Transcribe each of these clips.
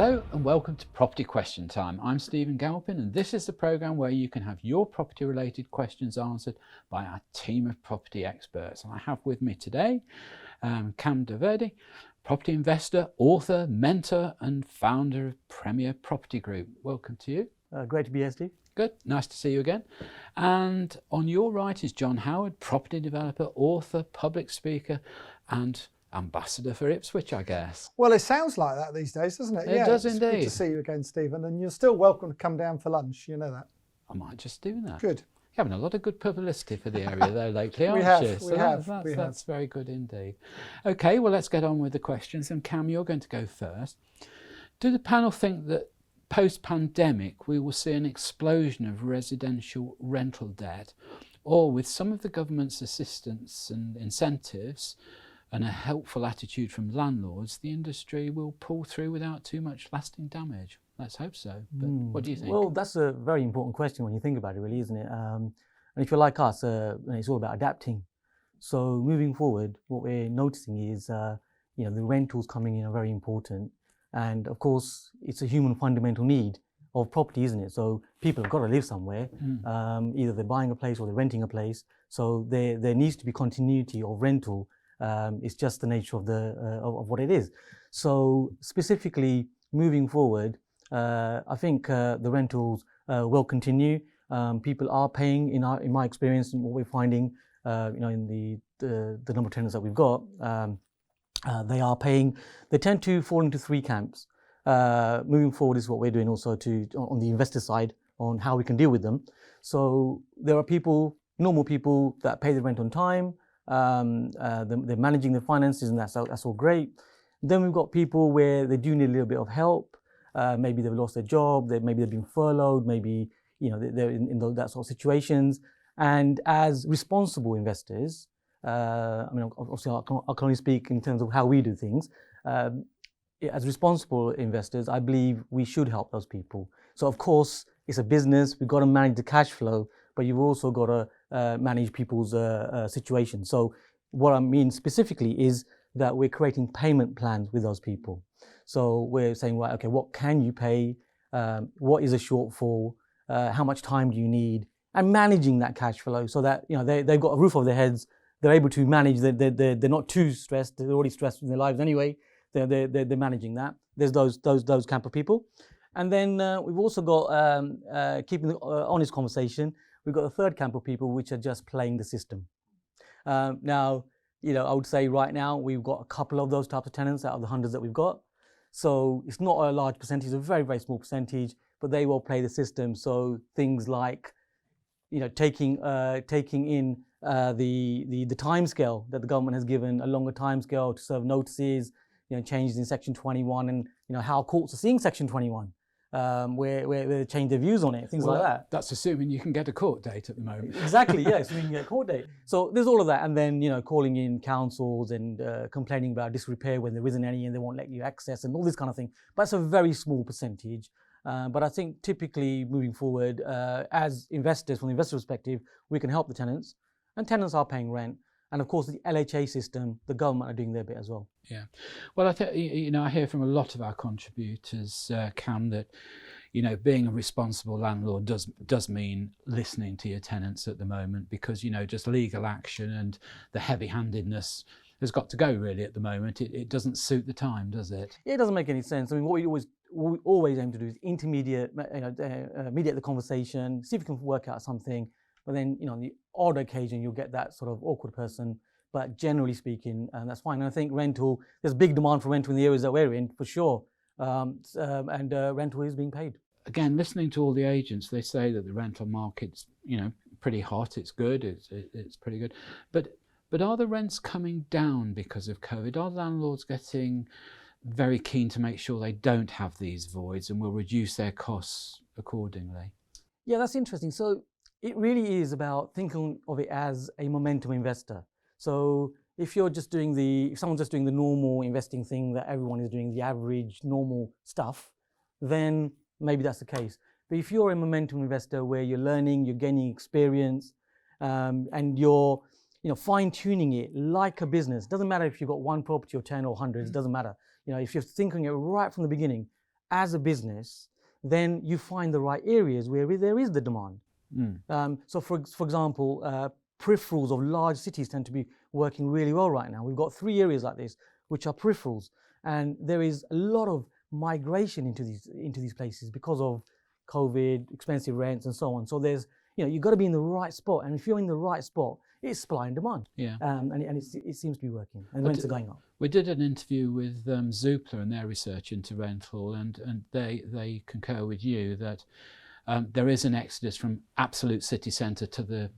Hello and welcome to Property Question Time. I'm Stephen Galpin and this is the programme where you can have your property related questions answered by our team of property experts. And I have with me today Kam Dovedi, property investor, author, mentor and founder of Premier Property Group. Welcome to you. Great to be here, Steve. Good, nice to see you again. And on your right is John Howard, property developer, author, public speaker and ambassador for Ipswich, I guess. Well, it sounds like that these days, doesn't it? It does indeed. It's good to see you again, Stephen, and you're still welcome to come down for lunch, you know that. I might just do that. Good. You're having a lot of good publicity for the area though lately, aren't you? We have. That's very good indeed. Okay, well let's get on with the questions, and Kam, you're going to go first. Do the panel think that post-pandemic we will see an explosion of residential rental debt, or with some of the government's assistance and incentives and a helpful attitude from landlords, the industry will pull through without too much lasting damage? Let's hope so. But what do you think? Well, that's a very important question when you think about it, really, isn't it? And if you're like us, it's all about adapting. So moving forward, what we're noticing is, the rentals coming in are very important. And of course, it's a human fundamental need of property, isn't it? So people have got to live somewhere. Either they're buying a place or they're renting a place. So there needs to be continuity of rental. It's just the nature of of what it is. So specifically moving forward, I think the rentals will continue. People are paying, in my experience, and what we're finding, in the number of tenants that we've got, they are paying. They tend to fall into three camps. Moving forward is what we're doing also on the investor side on how we can deal with them. So there are people, normal people, that pay the rent on time. They're managing their finances, and that's all great. Then we've got people where they do need a little bit of help. Maybe they've lost their job, maybe they've been furloughed, maybe they're in that sort of situations. And as responsible investors, obviously I can only speak in terms of how we do things. As responsible investors, I believe we should help those people. So of course, it's a business, we've got to manage the cash flow, but you've also got to manage people's situation. So what I mean specifically is that we're creating payment plans with those people. So we're saying, right, okay, what can you pay? What is a shortfall? How much time do you need? And managing that cash flow so that they've got a roof over their heads. They're able to manage. They're not too stressed. They're already stressed in their lives anyway. They're managing that. There's those camp of people, and then we've also got keeping the honest conversation. We've got the third camp of people which are just playing the system. Now, I would say right now we've got a couple of those types of tenants out of the hundreds that we've got. So it's not a large percentage, it's a very, very small percentage, but they will play the system. So things like, taking in the timescale that the government has given, a longer timescale to serve notices, changes in Section 21, and how courts are seeing Section 21. Where they change their views on it, things like that. That's assuming you can get a court date at the moment. Exactly, yes, we can get a court date. So there's all of that, and then calling in councils and complaining about disrepair when there isn't any, and they won't let you access, and all this kind of thing. But it's a very small percentage. But I think typically moving forward, as investors, from the investor perspective, we can help the tenants, and tenants are paying rent. And of course, the LHA system, the government are doing their bit as well. Yeah, well, I think I hear from a lot of our contributors, Kam, that being a responsible landlord does mean listening to your tenants at the moment, because just legal action and the heavy-handedness has got to go really at the moment. It doesn't suit the time, does it? Yeah, it doesn't make any sense. I mean, what we always aim to do is mediate the conversation, see if we can work out something. But then, on the odd occasion, you'll get that sort of awkward person. But generally speaking, that's fine. And I think there's big demand for rental in the areas that we're in, for sure. And rental is being paid. Again, listening to all the agents, they say that the rental market's, pretty hot. It's good. It's pretty good. But are the rents coming down because of COVID? Are landlords getting very keen to make sure they don't have these voids and will reduce their costs accordingly? Yeah, that's interesting. So it really is about thinking of it as a momentum investor. So if someone's just doing the normal investing thing that everyone is doing, the average normal stuff, then maybe that's the case. But if you're a momentum investor where you're learning, you're gaining experience, and you're fine-tuning it like a business, doesn't matter if you've got one property or 10 or hundreds, it doesn't matter. If you're thinking it right from the beginning, as a business, then you find the right areas where there is the demand. So for example, peripherals of large cities tend to be working really well right now. We've got 3 areas like this, which are peripherals, and there is a lot of migration into these places because of COVID, expensive rents, and so on. So there's, you've got to be in the right spot, and if you're in the right spot, it's supply and demand. Yeah. And it seems to be working, and rents are going up. We did an interview with Zoopla and their research into rental, and they concur with you that there is an exodus from absolute city centre to the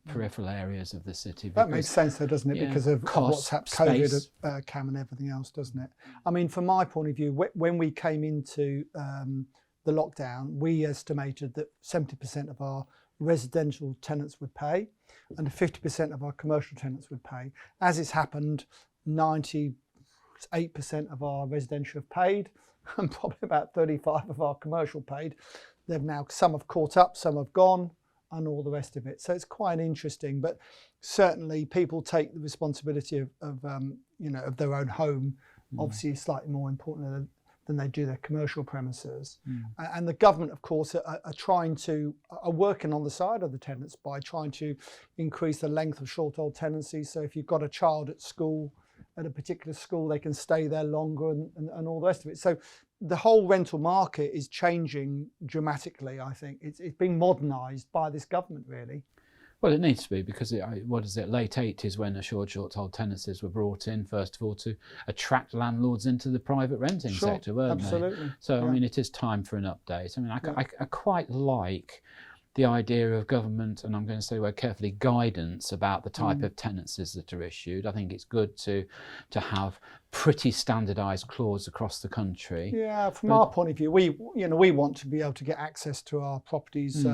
peripheral areas of the city. That makes sense though, doesn't it? Yeah, because of cost, what's happened, space. COVID, Cam, and everything else, doesn't it? I mean, from my point of view, when we came into the lockdown, we estimated that 70% of our residential tenants would pay and 50% of our commercial tenants would pay. As it's happened, 98% of our residential have paid and probably about 35% of our commercial paid. They've now, some have caught up, some have gone, and all the rest of it. So it's quite interesting, but certainly people take the responsibility of their own home, obviously slightly more important than they do their commercial premises. And the government, of course, are working on the side of the tenants by trying to increase the length of short-hold tenancies. So if you've got a child at school, at a particular school, they can stay there longer and all the rest of it. So the whole rental market is changing dramatically, I think. It's being modernised by this government, really. Well, it needs to be, because late 80s when assured short-hold tenancies were brought in, first of all, to attract landlords into the private renting sector, weren't absolutely. they? So, I mean, it is time for an update. I mean, I quite like the idea of government, and I'm going to say very carefully, guidance about the type of tenancies that are issued. I think it's good to have pretty standardised clause across the country. Yeah, from our point of view, we want to be able to get access to our properties.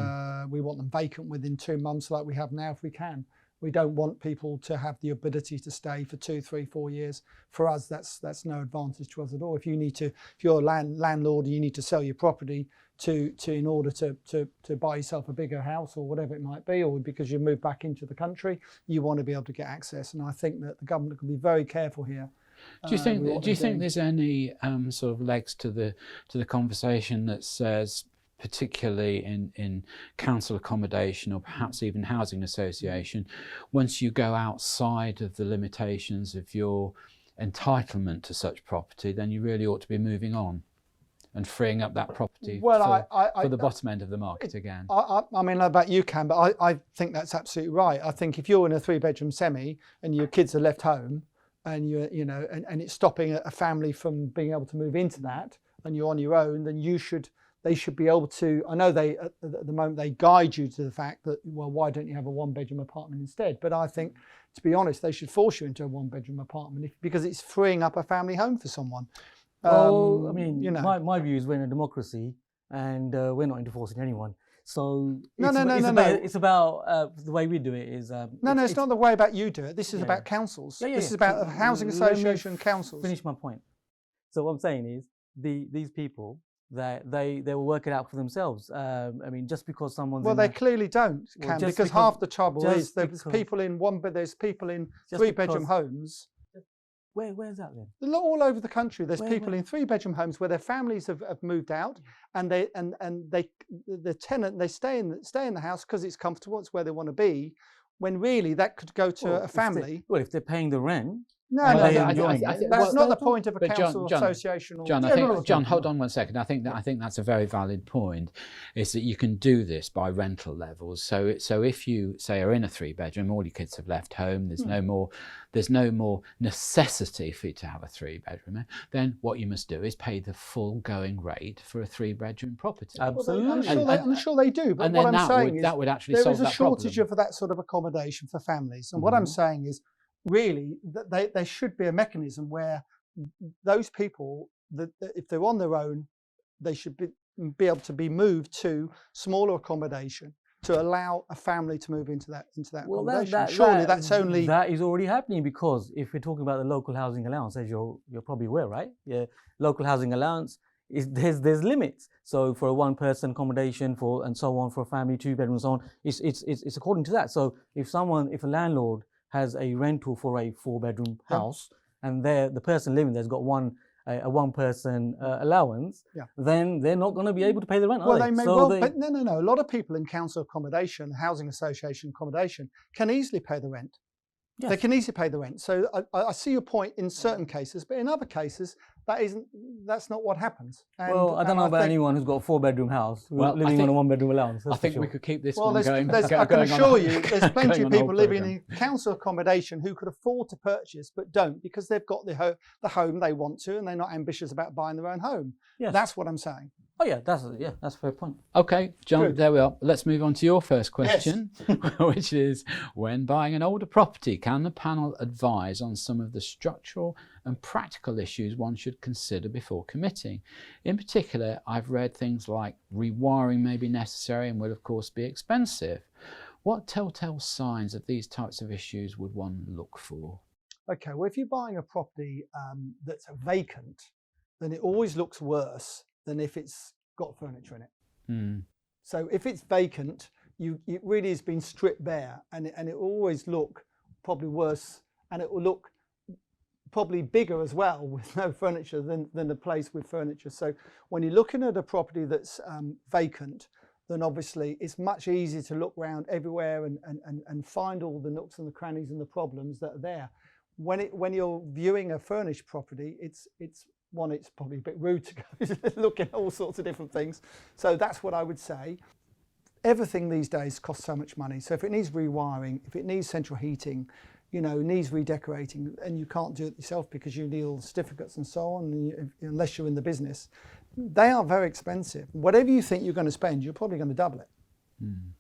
We want them vacant within 2 months, like we have now, if we can. We don't want people to have the ability to stay for 2, 3, 4 years. For us, that's no advantage to us at all. If you're a landlord and you need to sell your property in order to buy yourself a bigger house or whatever it might be, or because you move back into the country, you want to be able to get access. And I think that the government can be very careful here. Do you think there's any sort of legs to the conversation that says, particularly in council accommodation or perhaps even housing association, once you go outside of the limitations of your entitlement to such property, then you really ought to be moving on and freeing up that property for the bottom end of the market again? I mean, I don't know about you, Cam, but I think that's absolutely right. I think if you're in a 3-bedroom semi and your kids are left home, and and it's stopping a family from being able to move into that, and you're on your own, then they should be able to. I know they at the moment they guide you to the fact that, well, why don't you have a 1-bedroom apartment instead? But I think, to be honest, they should force you into a 1-bedroom apartment because it's freeing up a family home for someone. Well, I mean, my view is we're in a democracy, and we're not into forcing anyone. So it's about the way we do it is. It's not the way about you do it. This is about councils. This is about housing association councils. Finish my point. So what I'm saying is these people that they will work it out for themselves. I mean, just because someone's they clearly don't, Cam, because half the trouble is there's people in 3-bedroom homes. Where's that then? All over the country. There's people in 3-bedroom homes where their families have moved out, and the tenant, they stay in the house because it's comfortable, it's where they want to be, when really that could go to a family. If they're paying the rent. That's not the point of a council association. John, hold on one second. I think that's a very valid point. Is that you can do this by rental levels. So if you say are in a 3-bedroom, all your kids have left home. There's no more necessity for you to have a 3-bedroom. Then what you must do is pay the full going rate for a 3-bedroom property. Absolutely, I'm sure they do. But what I'm saying is that would actually solve that problem. There is a shortage of that sort of accommodation for families, and what I'm saying is, really, there should be a mechanism where those people, that if they're on their own, they should be able to be moved to smaller accommodation to allow a family to move into that accommodation. Surely that is already happening, because if we're talking about the local housing allowance, as you're probably aware, right? Yeah, local housing allowance there's limits. So for a 1-person accommodation and so on, for a family 2-bedroom and so on, it's according to that. So if a landlord has a rental for a 4-bedroom house, and the person living there's got one a one-person allowance, Yeah. then they're not going to be able to pay the rent, are Well, they? they may So well, they- but no. A lot of people in council accommodation, housing association accommodation, can easily pay the rent. Yes. They can easily pay the rent. So I see your point in certain cases, but in other cases, that's not what happens. Well, I don't know about anyone who's got a 4-bedroom house Well, living on a 1-bedroom allowance. I think we could keep this Well, one going. I can going on assure a- you, there's plenty going of on a whole people living programme. in council accommodation who could afford to purchase but don't because they've got the home they want to and they're not ambitious about buying their own home. Yes. That's what I'm saying. Oh yeah, that's a fair point. Okay, John, Good. there we are. Let's move on to your first question, which is, when buying an older property, can the panel advise on some of the structural and practical issues one should consider before committing? In particular, I've read things like rewiring may be necessary and will of course be expensive. What telltale signs of these types of issues would one look for? Okay, well, if you're buying a property that's vacant, then it always looks worse than if it's got furniture in it. Hmm. So if it's vacant, it really has been stripped bare, and it will always look probably worse, and it will look probably bigger as well with no furniture than a place with furniture. So when you're looking at a property that's vacant, then obviously it's much easier to look around everywhere and find all the nooks and the crannies and the problems that are there. When you're viewing a furnished property, it's probably a bit rude to go look at all sorts of different things. So that's what I would say. Everything these days costs so much money. So if it needs rewiring, if it needs central heating, needs redecorating, and you can't do it yourself because you need all the certificates and so on, unless you're in the business, they are very expensive. Whatever you think you're going to spend, you're probably going to double it. Mm.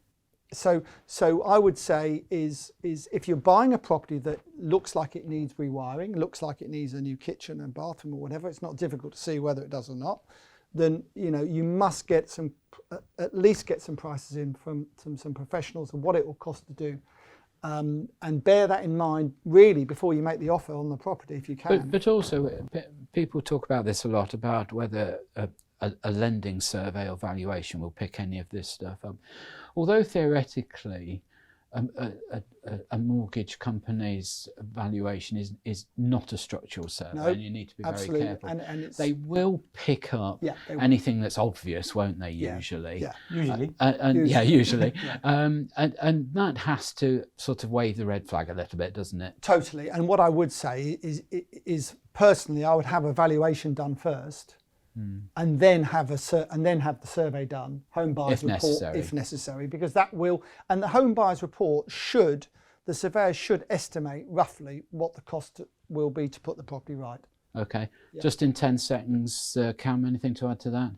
So I would say is if you're buying a property that looks like it needs rewiring, looks like it needs a new kitchen and bathroom or whatever, it's not difficult to see whether it does or not, then you must get at least get some prices in from some professionals of what it will cost to do, and bear that in mind really before you make the offer on the property if you can. But also, people talk about this a lot, about whether a lending survey or valuation will pick any of this stuff up. Although theoretically, a mortgage company's valuation is not a structural survey, No, and you need to be absolutely. very careful. And it's, They will pick up Yeah, they will. anything that's obvious, won't they? Yeah, Usually. yeah. Usually. Yeah, usually. Yeah. And that has to sort of wave the red flag a little bit, doesn't it? Totally. And what I would say is personally, I would have a valuation done first, and then have the survey done, home buyers report if necessary, because that will, and the home buyers report the surveyor should estimate roughly what the cost will be to put the property right. Okay. Yeah. Just in 10 seconds, Cam, anything to add to that?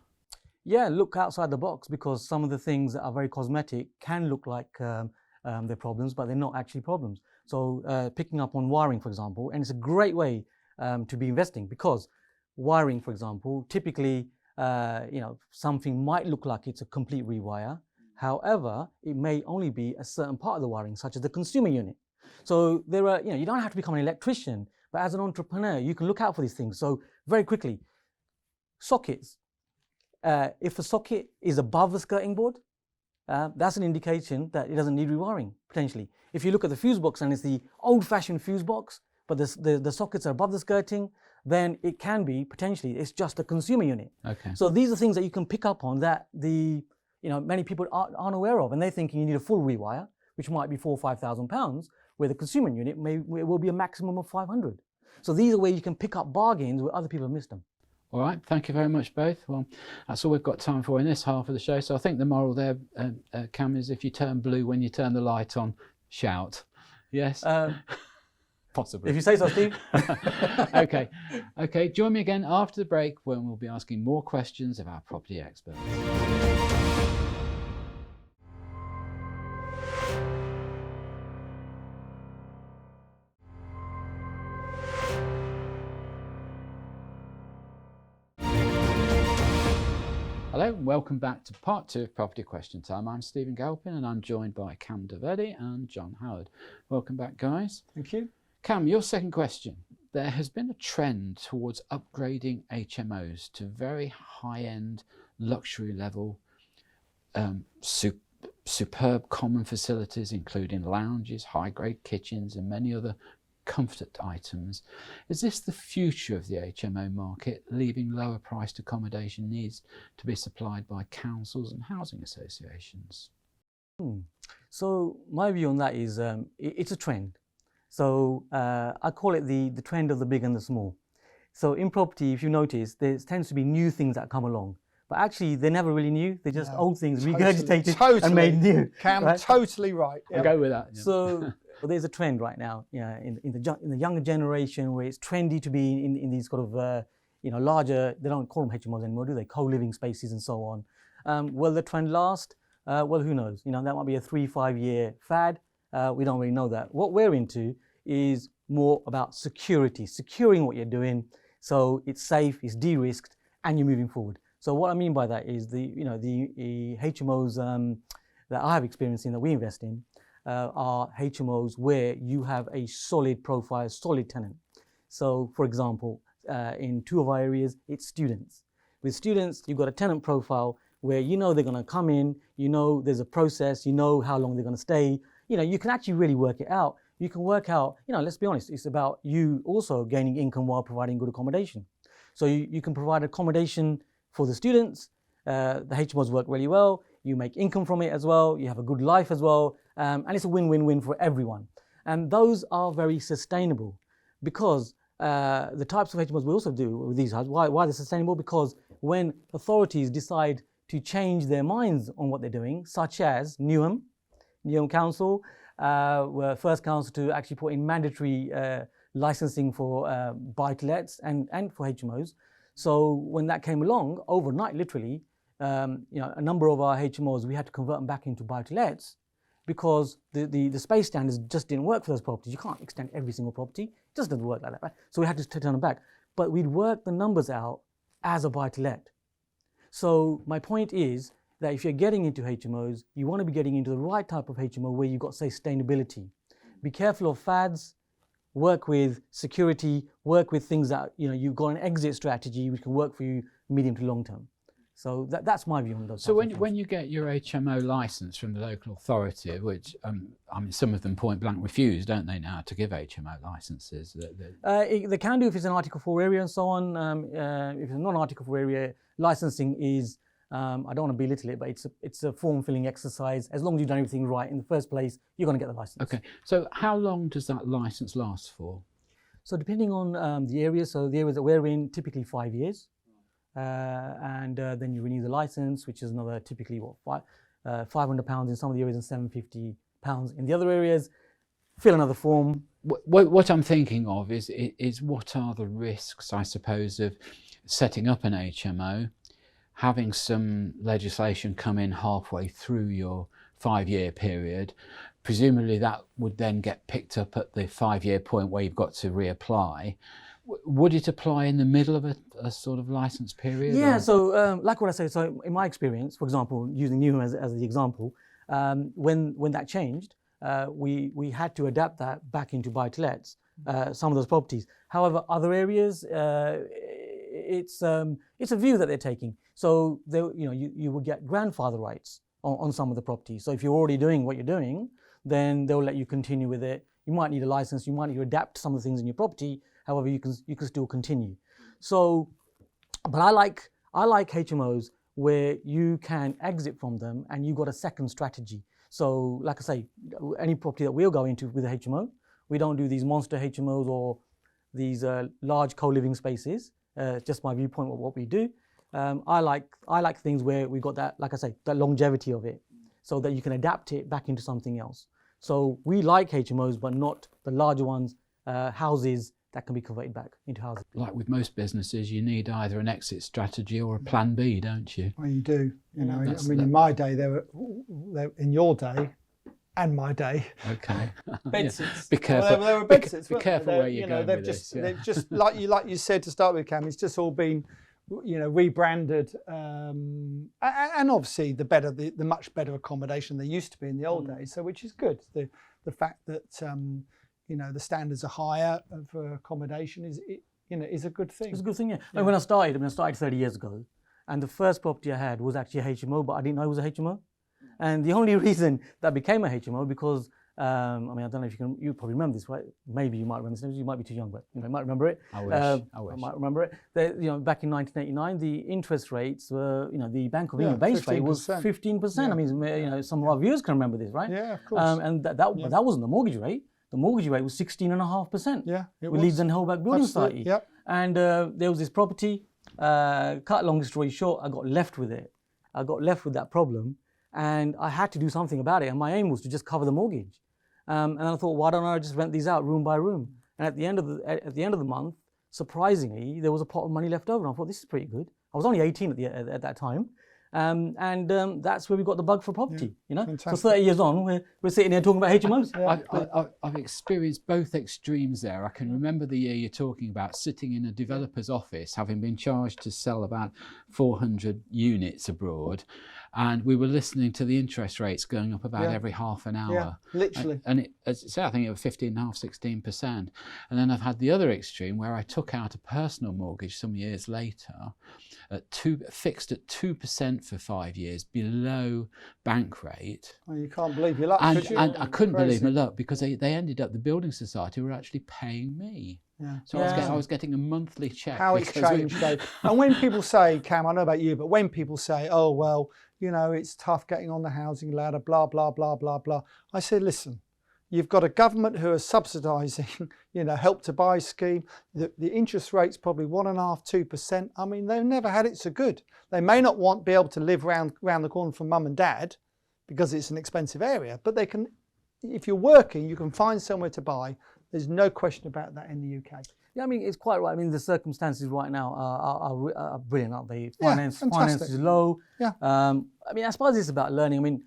Yeah, look outside the box, because some of the things that are very cosmetic can look like they're problems, but they're not actually problems. So picking up on wiring, for example, and it's a great way to be investing, because wiring, for example, typically, something might look like it's a complete rewire. However, it may only be a certain part of the wiring, such as the consumer unit. So there are, you don't have to become an electrician, but as an entrepreneur, you can look out for these things. So very quickly, sockets. If a socket is above the skirting board, that's an indication that it doesn't need rewiring, potentially. If you look at the fuse box and it's the old-fashioned fuse box, but the sockets are above the skirting, then it can be, potentially, it's just a consumer unit. Okay. So these are things that you can pick up on that many people aren't aware of, and they're thinking you need a full rewire, which might be £4,000 or £5,000, where the consumer unit will be a maximum of 500. So these are where you can pick up bargains where other people have missed them. All right, thank you very much, both. Well, that's all we've got time for in this half of the show. So I think the moral there, Cam, is if you turn blue when you turn the light on, shout. Yes? Possibly. If you say so, Steve. Okay. Join me again after the break when we'll be asking more questions of our property experts. Hello and welcome back to part 2 of Property Question Time. I'm Stephen Galpin and I'm joined by Kam Dovedi and John Howard. Welcome back, guys. Thank you. Cam, your second question. There has been a trend towards upgrading HMOs to very high-end, luxury level, superb common facilities, including lounges, high-grade kitchens and many other comfort items. Is this the future of the HMO market, leaving lower priced accommodation needs to be supplied by councils and housing associations? So my view on that is it's a trend. So I call it the trend of the big and the small. So in property, if you notice, there tends to be new things that come along. But actually, they're never really new. They're just old things regurgitated and made new. Cam, right? totally right. I'll go with that. Yeah. So well, there's a trend right now, in the younger generation where it's trendy to be in these sort of larger. They don't call them HMOs anymore, do they? Co-living spaces and so on. Will the trend last? Well, who knows? That might be a 3-5 year fad. We don't really know that. What we're into is more about security, securing what you're doing, so it's safe, it's de-risked, and you're moving forward. So what I mean by that is the HMOs that I have experience in, that we invest in, are HMOs where you have a solid profile, solid tenant. So for example, in 2 of our areas, it's students. With students, you've got a tenant profile where they're going to come in, there's a process, how long they're going to stay. You can actually really work it out. You can work out, let's be honest, it's about you also gaining income while providing good accommodation. So you can provide accommodation for the students, the HMOs work really well, you make income from it as well, you have a good life as well, and it's a win-win-win for everyone. And those are very sustainable because the types of HMOs we also do with these houses, why they're sustainable? Because when authorities decide to change their minds on what they're doing, such as Newham Council, were first council to actually put in mandatory licensing for buy-to-lets and for HMOs. So when that came along, overnight, literally, a number of our HMOs, we had to convert them back into buy-to-lets because the space standards just didn't work for those properties. You can't extend every single property. It just doesn't work like that, right? So we had to turn them back. But we'd work the numbers out as a buy-to-let. So my point is that if you're getting into HMOs, you want to be getting into the right type of HMO where you've got sustainability. Be careful of fads, work with security, work with things that, you've got an exit strategy which can work for you medium to long term. So that's my view on those. So when you get your HMO license from the local authority, which some of them point blank refuse, don't they now, to give HMO licenses? They can do if it's an Article 4 area and so on. If it's not an Article 4 area, licensing is, I don't want to belittle it, but it's a form-filling exercise. As long as you've done everything right in the first place, you're going to get the license. Okay. So how long does that license last for? So depending on the area, so the areas that we're in, typically 5 years. And then you renew the license, which is another typically £500 in some of the areas and £750 in the other areas. Fill another form. What I'm thinking of is what are the risks, I suppose, of setting up an HMO, having some legislation come in halfway through your 5-year period. Presumably that would then get picked up at the 5-year point where you've got to reapply. Would it apply in the middle of a sort of license period? Yeah, so like what I say, so in my experience, for example, using Newham as the example, when that changed, we had to adapt that back into buy-to-lets, some of those properties. However, other areas, it's a view that they're taking. So you would get grandfather rights on some of the properties. So if you're already doing what you're doing, then they'll let you continue with it. You might need a license, you might need to adapt some of the things in your property. However, you can still continue. So, but I like HMOs where you can exit from them and you've got a second strategy. So, like I say, any property that we'll go into with a HMO, we don't do these monster HMOs or these large co-living spaces. Just my viewpoint of what we do. I like things where we've got that, like I say, that longevity of it, so that you can adapt it back into something else. So we like HMOs, but not the larger ones, houses that can be converted back into houses. Like with most businesses, you need either an exit strategy or a plan B, don't you? Well, you do. In my day, in your day, and my day. Okay. Bedsits. Be careful. Well, they were bedsits. Be careful where you're going with this. Yeah. They've just like you said to start with, Cam. It's just all been, rebranded, and obviously the much better accommodation there used to be in the old days. So which is good. The fact that the standards are higher for accommodation is a good thing. It's a good thing, yeah. When I started 30 years ago, and the first property I had was actually a HMO, but I didn't know it was a HMO. And the only reason that became a HMO because I mean, I don't know if you probably remember this, right? Maybe you might remember this. You might be too young, but you might remember it. I wish. I might remember it. Back in 1989, the interest rates were, the Bank of England base rate was 15%. Yeah. I mean, some of our viewers can remember this, right? Yeah, of course. And that wasn't the mortgage rate. The mortgage rate was 16.5%. Yeah, it with was. Leeds and Holback Building Absolutely, Society. yep. And there was this property. Cut long story short, I got left with it. I got left with that problem, and I had to do something about it. And my aim was to just cover the mortgage. And I thought, why don't I just rent these out room by room? And at the end of the month, surprisingly, there was a pot of money left over. And I thought, this is pretty good. I was only 18 at that time. And that's where we got the bug for property, Fantastic. So 30 years on, we're sitting here talking about HMOs. I've experienced both extremes there. I can remember the year you're talking about, sitting in a developer's office, having been charged to sell about 400 units abroad, and we were listening to the interest rates going up about every half an hour. Yeah, literally. And it, as I say, I think it was 15.5%, 16%. And then I've had the other extreme where I took out a personal mortgage some years later, fixed at 2% for 5 years, below bank rate. Oh, you can't believe your luck, could you? And I couldn't Crazy. believe my luck, because they ended up, the building society were actually paying me. Yeah. So I was getting a monthly check. How it's changed, Dave. And when people say, Cam, I know about you, but when people say, oh, well, it's tough getting on the housing ladder, blah, blah, blah, blah, blah. I say, listen, you've got a government who are subsidising, help to buy scheme. The interest rate's probably 1.5%, 2%. I mean, they've never had it so good. They may not be able to live round the corner from mum and dad because it's an expensive area, but they can, if you're working, you can find somewhere to buy. There's no question about that in the UK. Yeah, I mean, it's quite right. I mean, the circumstances right now are brilliant, aren't they? Finance is low. Yeah. I mean, I suppose it's about learning. I mean,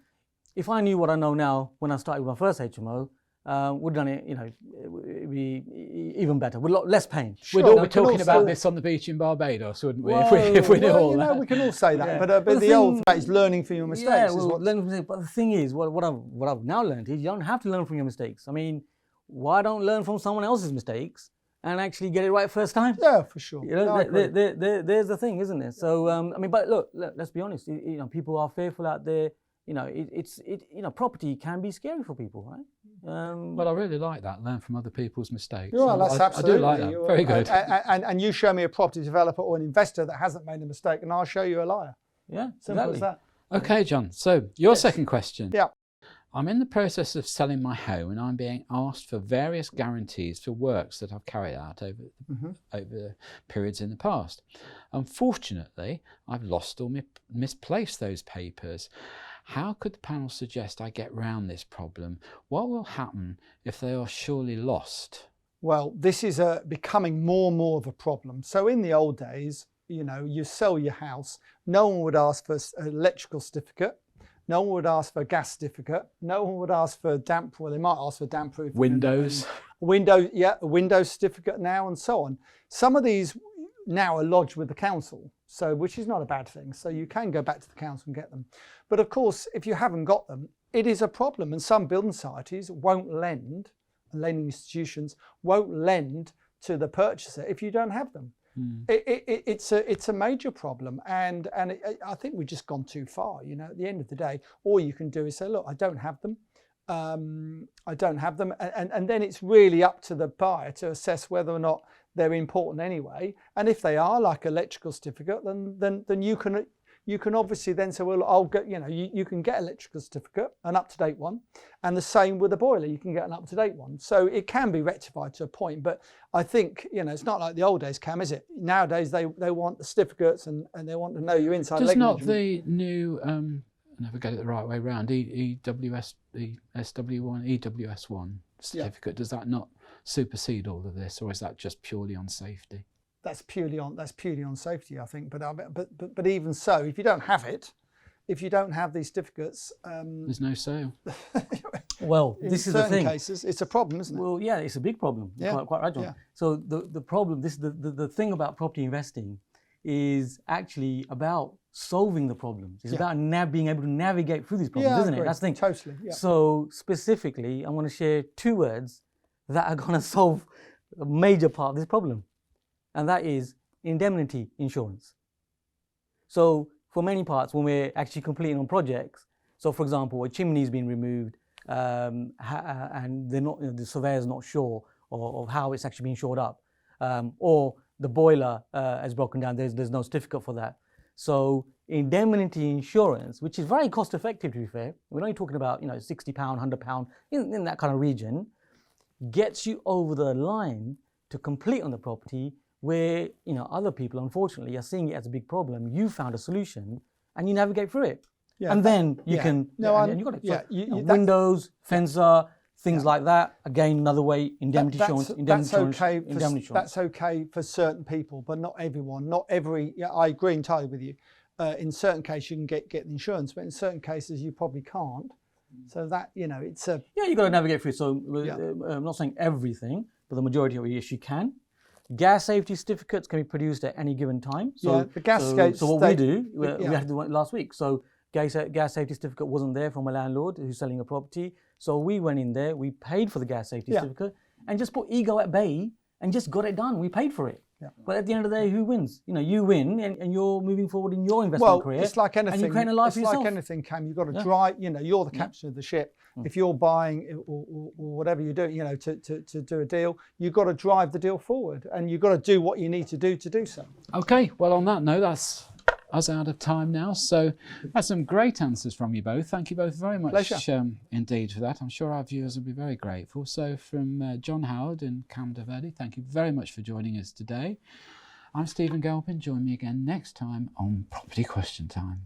if I knew what I know now when I started with my first HMO, we'd done it, it'd be even better, with a lot less pain. We'd all be talking about this on the beach in Barbados, wouldn't we? If we knew all that. We can all say that. Yeah. But the old phrase, learning from your mistakes. Yeah, learning from mistakes. But the thing is, what I've now learned is you don't have to learn from your mistakes. I mean, why don't learn from someone else's mistakes and actually get it right first time? Yeah, for sure. There's the thing, isn't it? So I mean, but look, let's be honest. People are fearful out there. Property can be scary for people, right? Well, I really like that. Learn from other people's mistakes. Well, that's absolutely. I do like that. Very good. And you show me a property developer or an investor that hasn't made a mistake, and I'll show you a liar. Yeah, Simple as that. Okay, John. So your second question. Yeah. I'm in the process of selling my home, and I'm being asked for various guarantees for works that I've carried out over periods in the past. Unfortunately, I've lost or misplaced those papers. How could the panel suggest I get round this problem? What will happen if they are surely lost? Well, this is becoming more and more of a problem. So in the old days, you sell your house, no one would ask for an electrical certificate. No one would ask for a gas certificate. No one would ask for damp. Well, they might ask for damp proof. Windows. A Windows certificate now, and so on. Some of these now are lodged with the council, which is not a bad thing. So you can go back to the council and get them. But of course, if you haven't got them, it is a problem. And some building societies won't lend, and lending institutions won't lend to the purchaser if you don't have them. It's a major problem, and I think we've just gone too far. At the end of the day, all you can do is say, look, I don't have them. I don't have them, and then it's really up to the buyer to assess whether or not they're important anyway. And if they are, like electrical certificate, then you can obviously then say, well, I'll get, you can get electrical certificate, an up-to-date one, and the same with a boiler, you can get an up-to-date one. So it can be rectified to a point, but I think, it's not like the old days, Cam, is it? Nowadays, they want the certificates and they want to know your inside Does leg not measurement. the new, I never get it the right way round, EWS, SW1, EWS1 certificate, does that not supersede all of this, or is that just purely on safety? That's purely on safety, I think. But even so, if you don't have it, if you don't have these certificates, there's no sale. Well, this is the thing. In certain cases, it's a problem, isn't it? Well, yeah, it's a big problem. Yeah. Quite right, John. Yeah. So the problem, the thing about property investing is actually about solving the problems. It's about being able to navigate through these problems, isn't it? That's the thing. Totally. Yeah. So specifically, I'm going to share 2 words that are going to solve a major part of this problem. And that is indemnity insurance. So for many parts, when we're actually completing on projects, so for example, a chimney's been removed, and they're not, the surveyor's not sure of how it's actually being shored up, or the boiler has broken down. There's no certificate for that. So indemnity insurance, which is very cost effective, to be fair, we're only talking about £60, £100 in that kind of region, gets you over the line to complete on the property, where other people unfortunately are seeing it as a big problem. You found a solution and you navigate through it, and then you can and you got it. So, windows, fencer, things like that. Again, another way, indemnity insurance. That's okay for certain people, but not everyone. Not every. I agree entirely with you. In certain cases, you can get the insurance, but in certain cases, you probably can't. So that it's a you got to navigate through. So I'm not saying everything, but the majority of it, yes, you can. Gas safety certificates can be produced at any given time. So the gas so what we do, we had to do it last week. So gas safety certificate wasn't there from a landlord who's selling a property. So we went in there, we paid for the gas safety certificate, and just put ego at bay and just got it done. We paid for it. Yeah. But at the end of the day, who wins? You win, and you're moving forward in your investment career. It's like anything. And you're creating a life for yourself. It's like anything, Cam. You've got to drive. You're the captain of the ship. If you're buying or whatever you're doing, to do a deal, you've got to drive the deal forward, and you've got to do what you need to do so. Okay. Well, on that note, that's us out of time now. So that's some great answers from you both. Thank you both very much. Pleasure. Indeed for that. I'm sure our viewers will be very grateful. So from John Howard and Kam Dovedi, thank you very much for joining us today. I'm Stephen Galpin. Join me again next time on Property Question Time.